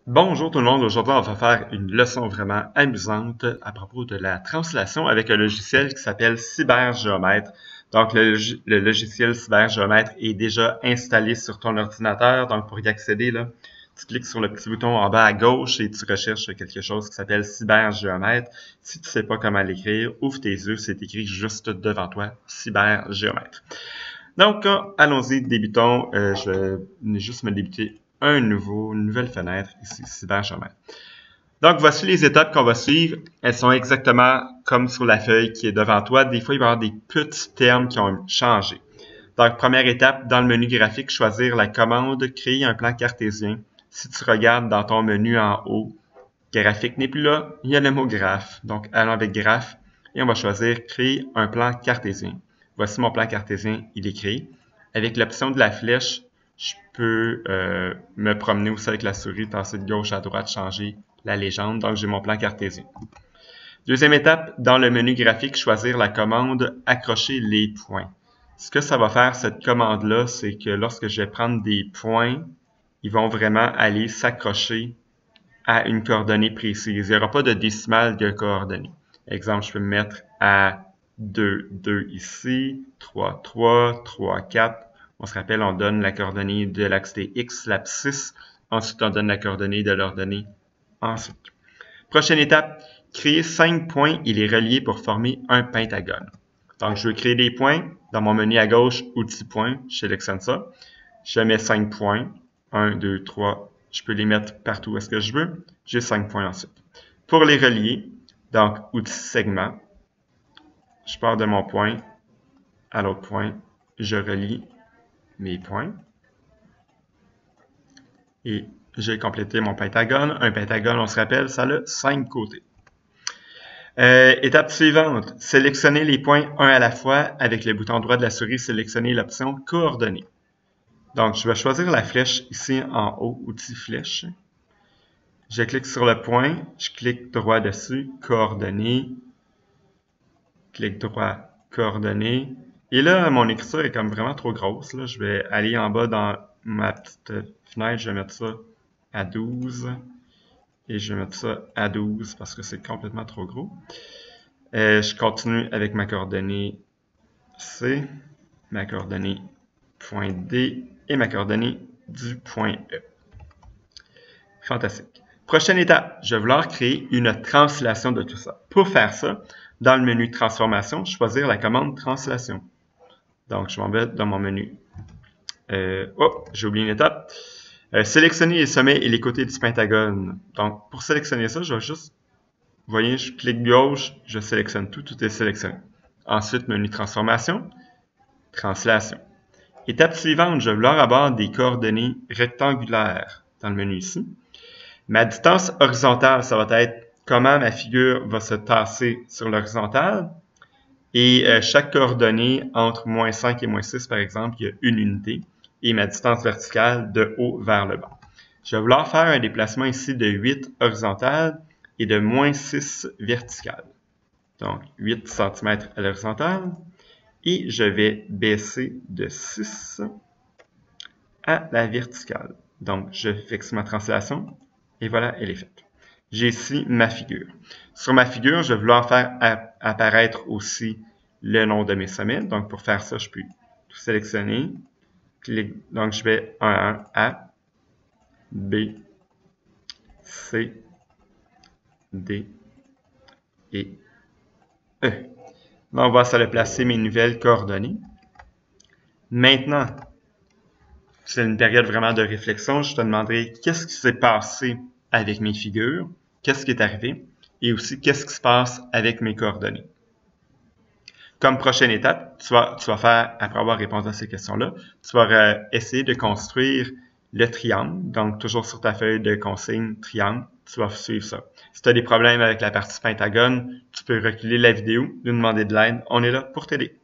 Bonjour tout le monde, aujourd'hui on va faire une leçon vraiment amusante à propos de la translation avec un logiciel qui s'appelle Cybergéomètre. Donc le logiciel Cybergéomètre est déjà installé sur ton ordinateur, donc pour y accéder, là, tu cliques sur le petit bouton en bas à gauche et tu recherches quelque chose qui s'appelle Cybergéomètre. Si tu sais pas comment l'écrire, ouvre tes yeux, c'est écrit juste devant toi, Cybergéomètre. Donc, allons-y, débutons. Je vais juste me débuter une nouvelle fenêtre ici, Cybergéomètre. Donc, voici les étapes qu'on va suivre. Elles sont exactement comme sur la feuille qui est devant toi. Des fois, il va y avoir des petits termes qui ont changé. Donc, première étape, dans le menu graphique, choisir la commande « Créer un plan cartésien ». Si tu regardes dans ton menu en haut, graphique n'est plus là, il y a le mot graphe. Donc, allons avec graphe et on va choisir « Créer un plan cartésien ». Voici mon plan cartésien, il est créé. Avec l'option de la flèche, je peux me promener aussi avec la souris, tasser de gauche à droite, changer la légende. Donc, j'ai mon plan cartésien. Deuxième étape, dans le menu graphique, choisir la commande « Accrocher les points ». Ce que ça va faire, cette commande-là, c'est que lorsque je vais prendre des points, ils vont vraiment aller s'accrocher à une coordonnée précise. Il n'y aura pas de décimale de coordonnées. Exemple, je peux me mettre à 2, 2 ici, 3, 3, 3, 4. On se rappelle, on donne la coordonnée de l'axe des X, l'abscisse. Ensuite, on donne la coordonnée de l'ordonnée ensuite. Prochaine étape, créer 5 points et les relier pour former un pentagone. Donc, je veux créer des points. Dans mon menu à gauche, outils points, je sélectionne ça. Je mets 5 points. 1, 2, 3. Je peux les mettre partout où est-ce que je veux. J'ai 5 points ensuite. Pour les relier, donc, outils segment. Je pars de mon point à l'autre point. Je relie mes points. Et j'ai complété mon pentagone. Un pentagone, on se rappelle, ça a 5 côtés. Étape suivante, sélectionner les points un à la fois avec le bouton droit de la souris, sélectionner l'option coordonnées. Donc, je vais choisir la flèche ici en haut, outil flèche. Je clique sur le point, je clique droit dessus, coordonnées, clic droit, coordonnées. Et là, mon écriture est comme vraiment trop grosse. Là. Je vais aller en bas dans ma petite fenêtre, je vais mettre ça à 12. Et je vais mettre ça à 12 parce que c'est complètement trop gros. Je continue avec ma coordonnée C, ma coordonnée point D et ma coordonnée du point E. Fantastique. Prochaine étape, je vais vouloir créer une translation de tout ça. Pour faire ça, dans le menu transformation, choisir la commande translation. Donc, je m'en vais dans mon menu. J'ai oublié une étape. Sélectionner les sommets et les côtés du pentagone. Donc, pour sélectionner ça, je vais juste, vous voyez, je clique gauche, je sélectionne tout, tout est sélectionné. Ensuite, menu transformation, translation. Étape suivante, je vais vouloir avoir des coordonnées rectangulaires dans le menu ici. Ma distance horizontale, ça va être comment ma figure va se tasser sur l'horizontale. Et chaque coordonnée entre moins 5 et moins 6, par exemple, il y a une unité. Et ma distance verticale de haut vers le bas. Je vais vouloir faire un déplacement ici de 8 horizontales et de moins 6 verticales. Donc, 8 cm à l'horizontale. Et je vais baisser de 6 à la verticale. Donc, je fixe ma translation et voilà, elle est faite. J'ai ici ma figure. Sur ma figure, je vais vouloir faire apparaître aussi le nom de mes sommets. Donc, pour faire ça, je peux tout sélectionner. Donc, je vais 1, A, B, C, D et E. Donc, on va se placer mes nouvelles coordonnées. Maintenant, c'est une période vraiment de réflexion. Je te demanderai qu'est-ce qui s'est passé avec mes figures, qu'est-ce qui est arrivé, et aussi qu'est-ce qui se passe avec mes coordonnées. Comme prochaine étape, tu vas faire, après avoir répondu à ces questions-là, tu vas essayer de construire le triangle. Donc, toujours sur ta feuille de consigne triangle, tu vas suivre ça. Si tu as des problèmes avec la partie pentagone, tu peux reculer la vidéo, nous demander de l'aide. On est là pour t'aider.